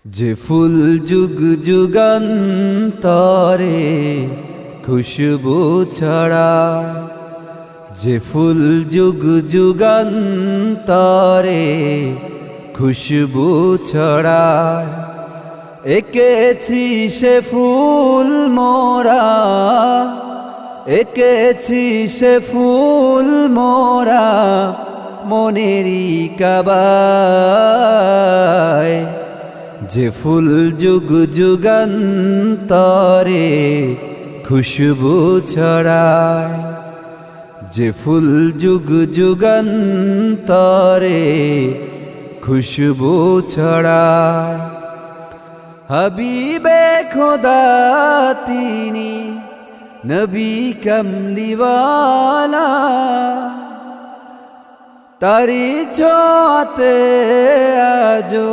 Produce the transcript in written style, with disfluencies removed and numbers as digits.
যে ফুল যুগ যুগান্তরে খুশবু ছড়ায়, যে ফুল যুগ যুগান্তরে খুশবু ছড়ায়, এঁকেছি সে ফুল মোরা, এঁকেছি সে ফুল মোরা মনেরই কাবায়। যে ফুল যুগ যুগান্তরে খুশবু ছড়ায়, যে ফুল যুগ যুগান্তরে খুশবু ছড়ায়। হাবিবে খোদা তিনি নবী কমলিওয়ালা, তারি ছোঁয়াতে আজো